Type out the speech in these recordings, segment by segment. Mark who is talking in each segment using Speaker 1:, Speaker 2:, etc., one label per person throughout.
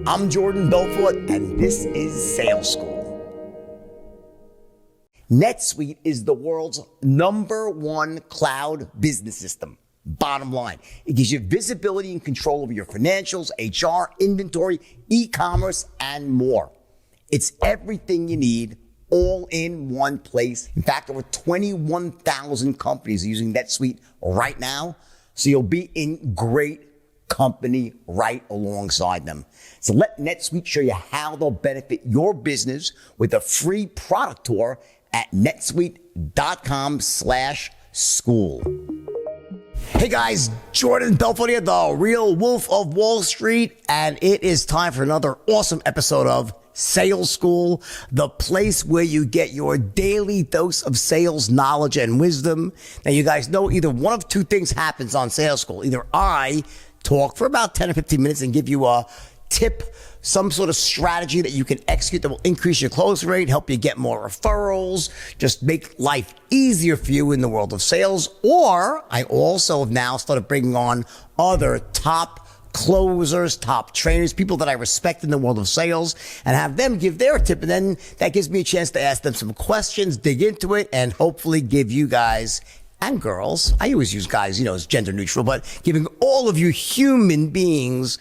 Speaker 1: I'm Jordan Belfort, and this is Sales School. NetSuite is the world's #1 cloud business system. Bottom line, it gives you visibility and control over your financials, HR, inventory, e-commerce, and more. It's everything you need all in one place. In fact, over 21,000 companies are using NetSuite right now, so you'll be in great company right alongside them. So let NetSuite show you how they'll benefit your business with a free product tour at netsuite.com/school. Hey guys, Jordan Belfort here, the real Wolf of Wall Street, and it is time for another awesome episode of Sales School, the place where you get your daily dose of sales knowledge and wisdom. Now you guys know either one of two things happens on Sales School. Either I talk for about 10 or 15 minutes and give you a tip, some sort of strategy that you can execute that will increase your close rate, help you get more referrals, just make life easier for you in the world of sales. Or I also have now started bringing on other top closers, top trainers, people that I respect in the world of sales, and have them give their tip. And then that gives me a chance to ask them some questions, dig into it, and hopefully give you guys and girls, I always use guys, as gender neutral, but giving all of you human beings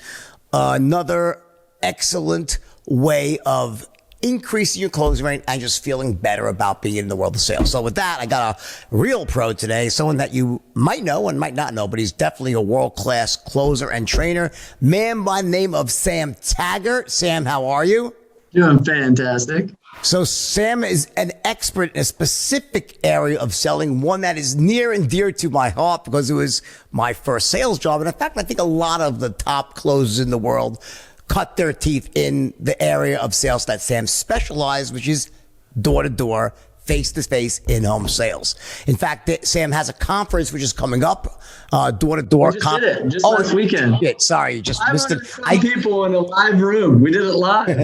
Speaker 1: another excellent way of increasing your closing rate and just feeling better about being in the world of sales. So with that, I got a real pro today, someone that you might know and might not know, but he's definitely a world-class closer and trainer, man by the name of Sam Taggart. Sam, how are you?
Speaker 2: Doing fantastic.
Speaker 1: So Sam is an expert in a specific area of selling, one that is near and dear to my heart because it was my first sales job. And in fact, I think a lot of the top closers in the world cut their teeth in the area of sales that Sam specialized, which is door-to-door, face-to-face, in-home sales. In fact, Sam has a conference which is coming up, door-to-door
Speaker 2: conference. Just last weekend.
Speaker 1: Sorry, you just missed it.
Speaker 2: People in a live room. We did it live.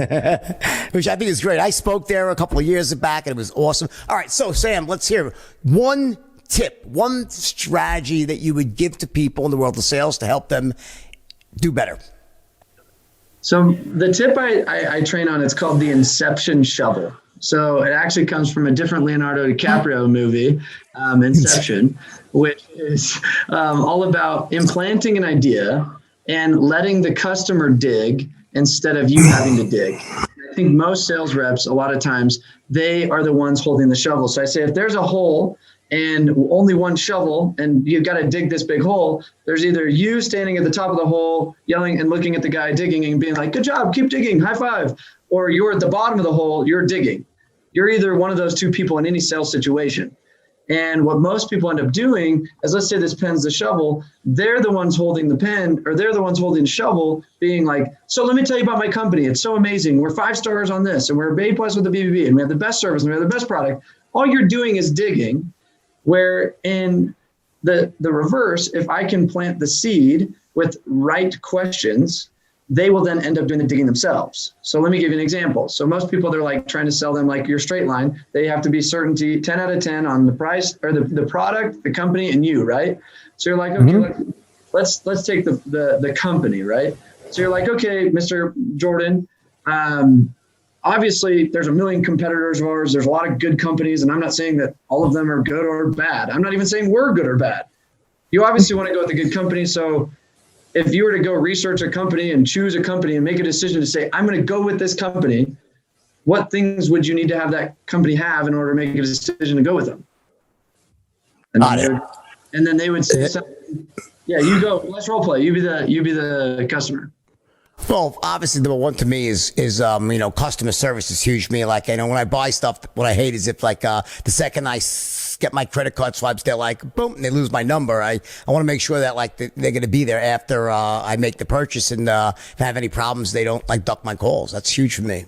Speaker 1: Which I think is great. I spoke there a couple of years back, and it was awesome. All right, so Sam, let's hear one tip, one strategy that you would give to people in the world of sales to help them do better.
Speaker 2: So the tip I train on, it's called the Inception Shovel. So it actually comes from a different Leonardo DiCaprio movie, Inception, which is all about implanting an idea and letting the customer dig instead of you having to dig. I think most sales reps, a lot of times, they are the ones holding the shovel. So I say, if there's a hole and only one shovel and you've got to dig this big hole, there's either you standing at the top of the hole, yelling and looking at the guy digging and being like, good job, keep digging, high five, or you're at the bottom of the hole, you're digging. You're either one of those two people in any sales situation. And what most people end up doing is, let's say this pen's the shovel, they're the ones holding the pen, or they're the ones holding the shovel, being like, so let me tell you about my company. It's so amazing. We're 5 stars on this, and we're A+ with the BBB, and we have the best service, and we have the best product. All you're doing is digging, where in the reverse, if I can plant the seed with right questions, they will then end up doing the digging themselves. So let me give you an example. So most people, they're like trying to sell them like your straight line. They have to be certainty 10 out of 10 on the price or the product, the company, and you, right? So you're like, okay, let's take the company, right? So you're like, okay, Mr. Jordan, obviously there's a million competitors of ours. There's a lot of good companies, and I'm not saying that all of them are good or bad. I'm not even saying we're good or bad. You obviously want to go with a good company. So if you were to go research a company and choose a company and make a decision to say, I'm going to go with this company, what things would you need to have that company have in order to make a decision to go with them? And then they would say, yeah, you go, let's role play. You be the customer.
Speaker 1: Well, obviously, number one to me is customer service is huge to me. Like, when I buy stuff, what I hate is if the second I get my credit card swipes, they're like, boom, and they lose my number. I want to make sure that they're going to be there after I make the purchase. And if I have any problems, they don't duck my calls. That's huge for me.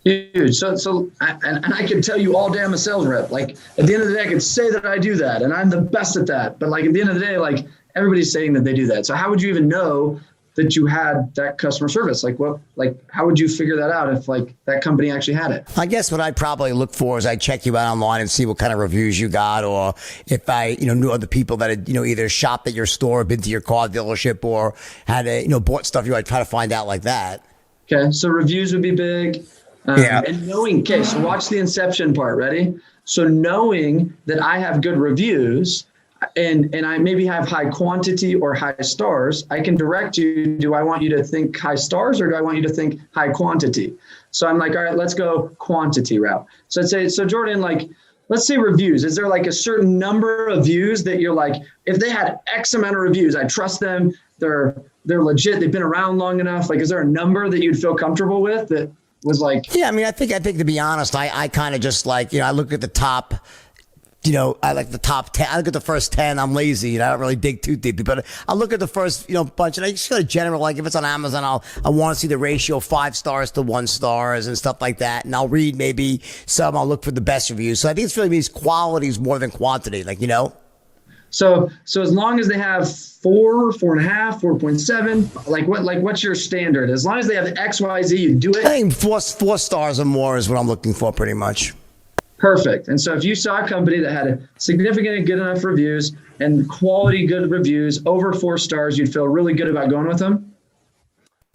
Speaker 2: Huge. So I can tell you all day I'm a sales rep. Like at the end of the day, I could say that I do that and I'm the best at that. But at the end of the day, everybody's saying that they do that. So how would you even know that you had that customer service? How would you figure that out if that company actually had it?
Speaker 1: I guess what I'd probably look for is I'd check you out online and see what kind of reviews you got, or if I, knew other people that had, either shopped at your store, been to your car dealership, or had, bought stuff. I'd try to find out like that.
Speaker 2: Okay, so reviews would be big.
Speaker 1: Yeah.
Speaker 2: And knowing, okay, so watch the Inception part. Ready? So knowing that I have good reviews and I maybe have high quantity or high stars, I can direct you. Do I want you to think high stars or do I want you to think high quantity? So I'm like, all right, let's go quantity route. So I'd say, so Jordan, like, let's say reviews. Is there like a certain number of views that you're like, if they had X amount of reviews, I trust them. They're legit. They've been around long enough. Like, is there a number that you'd feel comfortable with that was like?
Speaker 1: Yeah, I mean, I think to be honest, I kind of just like, I look at the top, I like the top 10. I look at the first 10. I'm lazy and I don't really dig too deeply, but I look at the first, bunch and I just feel general, like if it's on Amazon, I want to see the ratio 5 stars to 1 stars and stuff like that. And I'll read maybe some, I'll look for the best reviews. So I think it's really means qualities more than quantity,
Speaker 2: So as long as they have 4, 4.5, 4.7, what's your standard? As long as they have X, Y, Z, you do it.
Speaker 1: I think 4 stars or more is what I'm looking for pretty much.
Speaker 2: Perfect. And so if you saw a company that had a significant and good enough reviews and quality good reviews over 4 stars, you'd feel really good about going with them?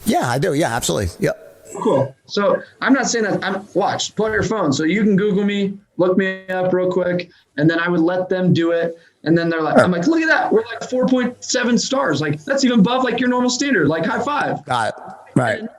Speaker 1: Yeah, I do. Yeah, absolutely. Yep.
Speaker 2: Cool. So I'm not saying that. Watch, pull out your phone. So you can Google me, look me up real quick, and then I would let them do it. And then they're like, I'm like, look at that. We're like 4.7 stars. Like, that's even above like your normal standard. Like, high five.
Speaker 1: Got it. Right.
Speaker 2: And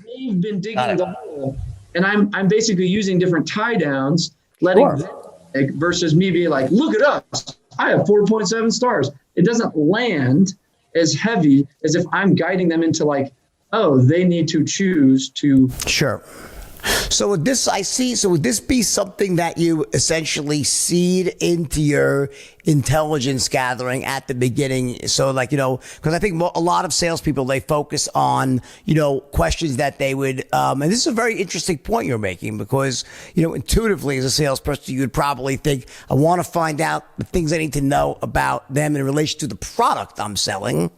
Speaker 2: they've been digging the hole. And I'm basically using different tie downs, versus me being like, look at us. I have 4.7 stars. It doesn't land as heavy as if I'm guiding them into like, oh, they need to choose to.
Speaker 1: Sure. So would this be something that you essentially seed into your intelligence gathering at the beginning? So because I think a lot of salespeople, they focus on, questions that they would, and this is a very interesting point you're making because, intuitively as a salesperson, you would probably think, I want to find out the things I need to know about them in relation to the product I'm selling,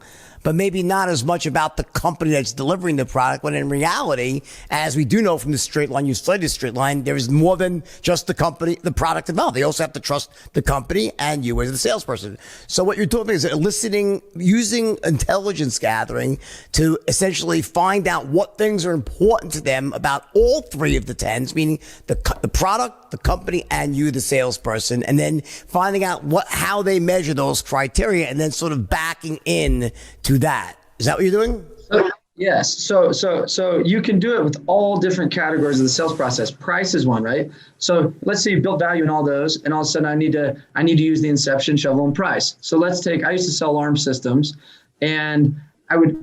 Speaker 1: but maybe not as much about the company that's delivering the product. When in reality, as we do know from the straight line, you studied the straight line, there is more than just the company, the product involved. They also have to trust the company and you as the salesperson. So what you're talking is using intelligence gathering to essentially find out what things are important to them about all 3 of the 10s, meaning the product, the company, and you, the salesperson, and then finding out how they measure those criteria and then sort of backing in to that. Is that what you're doing?
Speaker 2: Yes. So you can do it with all different categories of the sales process. Price is one, right? So let's say you built value in all those, and all of a sudden I need to use the Inception Shovel and price. So I used to sell alarm systems, and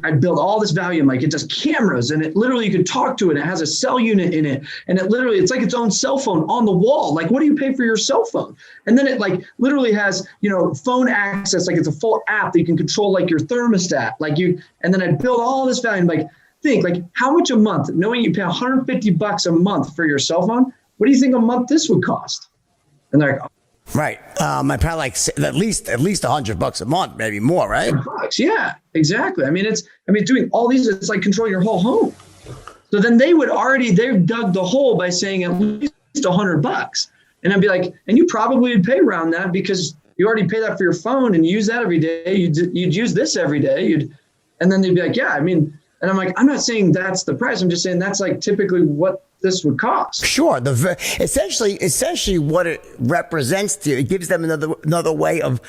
Speaker 2: I'd build all this value. Like, it does cameras, and it literally, you can talk to it. It has a cell unit in it. And it's like its own cell phone on the wall. Like, what do you pay for your cell phone? And then it like literally has, phone access. Like, it's a full app that you can control, like your thermostat, and then I'd build all this value. And like, think like how much a month, knowing you pay $150 a month for your cell phone. What do you think a month this would cost? And they're like,
Speaker 1: right. I probably like at least $100 a month, maybe more, right?
Speaker 2: $100, yeah, exactly. Doing all these, it's like controlling your whole home. So then they've dug the hole by saying at least $100. And I'd be like, and you probably would pay around that because you already pay that for your phone and you use that every day. You'd use this every day. And then they'd be like, yeah, and I'm like, I'm not saying that's the price. I'm just saying that's like typically what this would cost.
Speaker 1: Sure. Essentially what it represents to you, it gives them another way of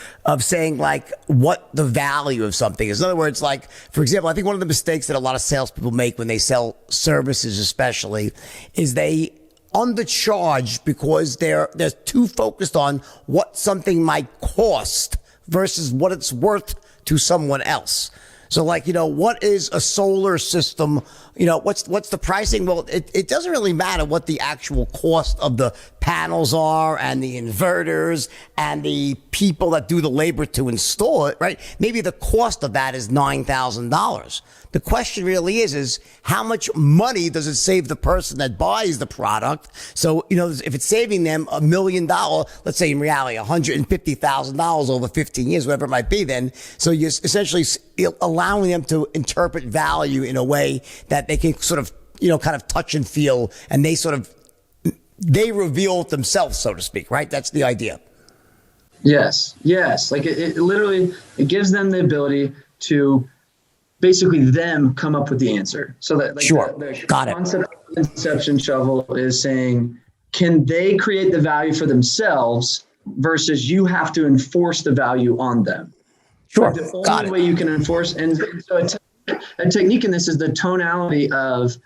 Speaker 1: saying like what the value of something is. In other words, like, for example, I think one of the mistakes that a lot of salespeople make when they sell services especially is they undercharge because they're too focused on what something might cost versus what it's worth to someone else. So like, what is a solar system? What's the pricing? Well, it doesn't really matter what the actual cost of the panels are and the inverters and the people that do the labor to install it, right? Maybe the cost of that is $9,000. The question really is how much money does it save the person that buys the product? So, if it's saving them $1 million, let's say in reality, $150,000 over 15 years, whatever it might be then. So you're essentially allowing them to interpret value in a way that they can sort of, kind of touch and feel, and they reveal it themselves, so to speak, right? That's the idea.
Speaker 2: Yes. Like it literally, it gives them the ability to basically them come up with the answer. So that like
Speaker 1: Sure.
Speaker 2: the
Speaker 1: Got it.
Speaker 2: concept of Inception Shovel is saying, can they create the value for themselves versus you have to enforce the value on them?
Speaker 1: Sure.
Speaker 2: But the
Speaker 1: Got
Speaker 2: only
Speaker 1: it.
Speaker 2: way you can enforce, and so a technique in this is the tonality of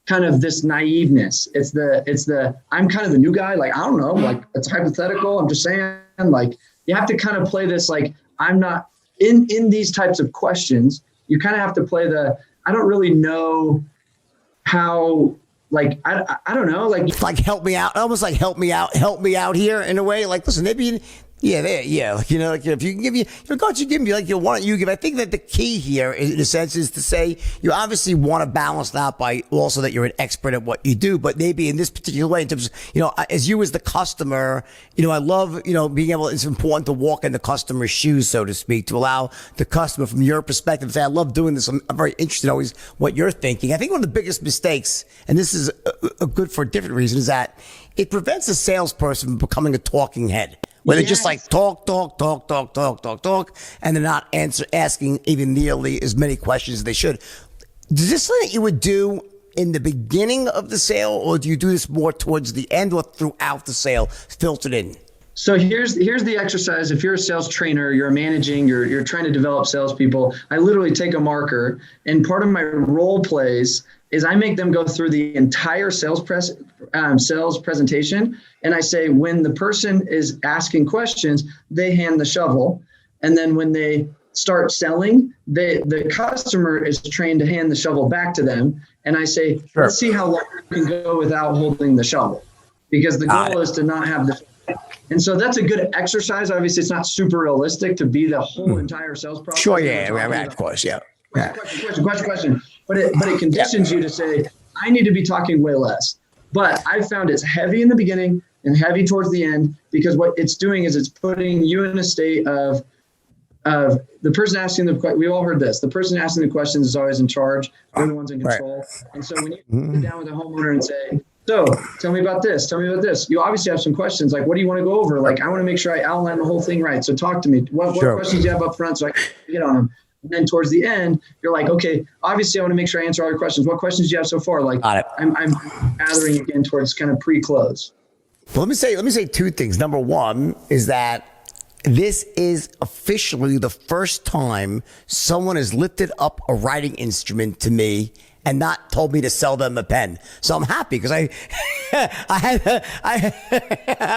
Speaker 2: kind of this naiveness. It's the I'm kind of the new guy, like I don't know, like it's hypothetical. I'm just saying, like you have to kind of play this like I'm not in these types of questions. You kind of have to play the I don't really know how, like I don't know,
Speaker 1: Like help me out, almost like help me out here in a way. Like listen, maybe. Yeah, like, like if you can give me, God, you give me like why don't you give? I think that the key here, in a sense, is to say you obviously want to balance that by also that you're an expert at what you do, but maybe in this particular way, in terms of, as you as the customer, I love, being able. It's important to walk in the customer's shoes, so to speak, to allow the customer from your perspective. Say, I love doing this. I'm very interested in always what you're thinking. I think one of the biggest mistakes, and this is a good for a different reason, is that it prevents a salesperson from becoming a talking head. Where they just like talk, and they're not asking even nearly as many questions as they should. Is this something that you would do in the beginning of the sale, or do you do this more towards the end or throughout the sale, filtered in?
Speaker 2: So here's the exercise. If you're a sales trainer, you're managing, you're trying to develop salespeople. I literally take a marker, and part of my role plays is I make them go through the entire sales presentation, and I say when the person is asking questions, they hand the shovel, and then when they start selling, the customer is trained to hand the shovel back to them, and I say, sure. Let's see how long you can go without holding the shovel, because the goal is to not have the. And so that's a good exercise. Obviously, it's not super realistic to be the whole entire sales process.
Speaker 1: Sure, of course, yeah.
Speaker 2: Question. But it conditions you to say, I need to be talking way less. But I found it's heavy in the beginning and heavy towards the end, because what it's doing is it's putting you in a state of the person asking the question. We've all heard this. The person asking the questions is always in charge. They're the ones in control. Right. And so when you sit down with a homeowner and say, so tell me about this. You obviously have some questions. Like, what do you want to go over? Like, I want to make sure I outline the whole thing right. So talk to me. What questions do you have up front so I can get on them? And then towards the end, you're like, okay, obviously I want to make sure I answer all your questions. What questions do you have so far? Like, I'm gathering again towards kind of pre-close.
Speaker 1: Well, let me say two things. Number one is that this is officially the first time someone has lifted up a writing instrument to me and not told me to sell them a pen. So I'm happy because I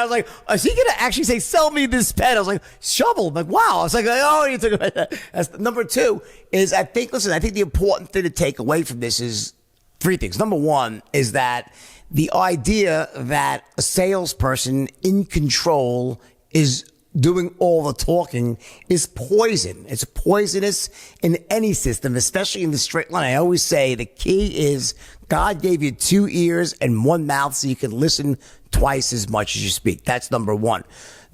Speaker 1: was like, is he going to actually say, sell me this pen? I was like, shovel. I'm like, wow. I was like, oh, you took it. That's number two is I think the important thing to take away from this is three things. Number one is that the idea that a salesperson in control is doing all the talking is poison. It's poisonous in any system, especially in the straight line. I always say the key is God gave you 2 ears and 1 mouth so you can listen twice as much as you speak. That's number one.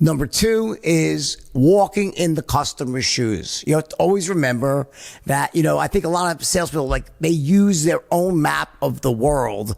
Speaker 1: Number two is walking in the customer's shoes. You have to always remember that, I think a lot of salespeople, they use their own map of the world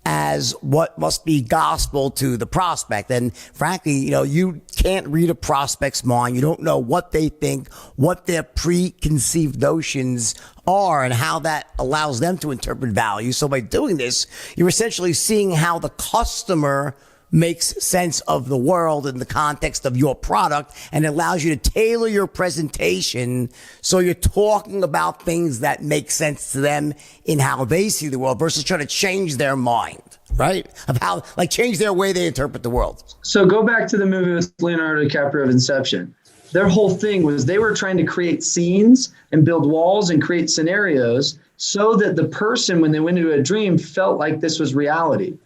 Speaker 1: as what must be gospel to the prospect. And frankly, you can't read a prospect's mind. You don't know what they think, what their preconceived notions are, and how that allows them to interpret value. So by doing this, you're essentially seeing how the customer makes sense of the world in the context of your product, and allows you to tailor your presentation so you're talking about things that make sense to them in how they see the world versus trying to change their mind, right? Of how, change their way they interpret the world.
Speaker 2: So go back to the movie with Leonardo DiCaprio of Inception. Their whole thing was they were trying to create scenes and build walls and create scenarios so that the person, when they went into a dream, felt like this was reality.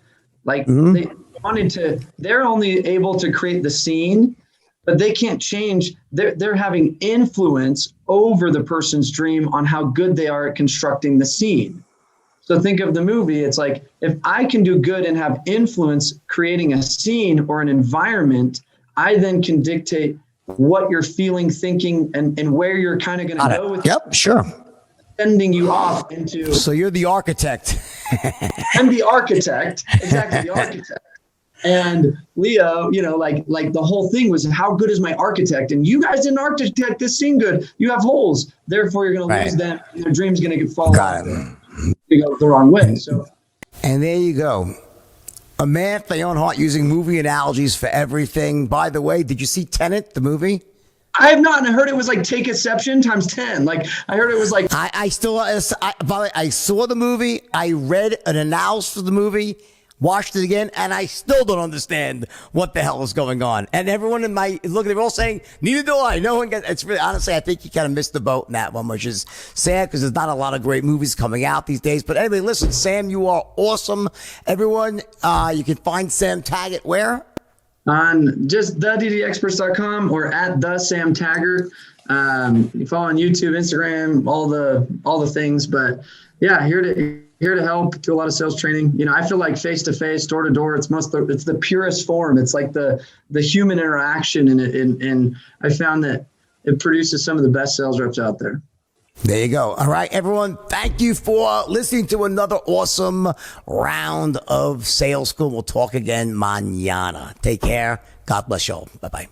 Speaker 2: They're only able to create the scene, but they can't change. They're having influence over the person's dream on how good they are at constructing the scene. So think of the movie. It's like, if I can do good and have influence creating a scene or an environment, I then can dictate what you're feeling, thinking, and where you're kind of going to go with.
Speaker 1: Yep, sure.
Speaker 2: Sending you off into.
Speaker 1: So you're the architect.
Speaker 2: I'm the architect. Exactly, the architect. And Leo, like the whole thing was, how good is my architect? And you guys didn't architect this scene good. You have holes. Therefore, you're going to lose them. And their dream's going to fall off. You go the wrong way. So,
Speaker 1: and there you go. A man, Theon Hart, using movie analogies for everything. By the way, did you see Tenet, the movie?
Speaker 2: I have not, and I heard it was like Take Inception times 10. Like, I heard it was like...
Speaker 1: I saw the movie, I read an analysis of the movie, watched it again, and I still don't understand what the hell is going on. And everyone in my look, they're all saying, neither do I. No one gets. It's really, honestly, I think you kind of missed the boat in that one, which is sad because there's not a lot of great movies coming out these days. But anyway, listen, Sam, you are awesome. Everyone, you can find Sam Taggart where? On
Speaker 2: just theddexperts.com or at the Sam Taggart. You follow on YouTube, Instagram, all the things. But yeah, here to help, do a lot of sales training. I feel like face to face, door to door, it's the purest form. It's like the human interaction, and I found that it produces some of the best sales reps out there.
Speaker 1: There you go. All right, everyone. Thank you for listening to another awesome round of Sales School. We'll talk again mañana. Take care. God bless you all. Bye-bye.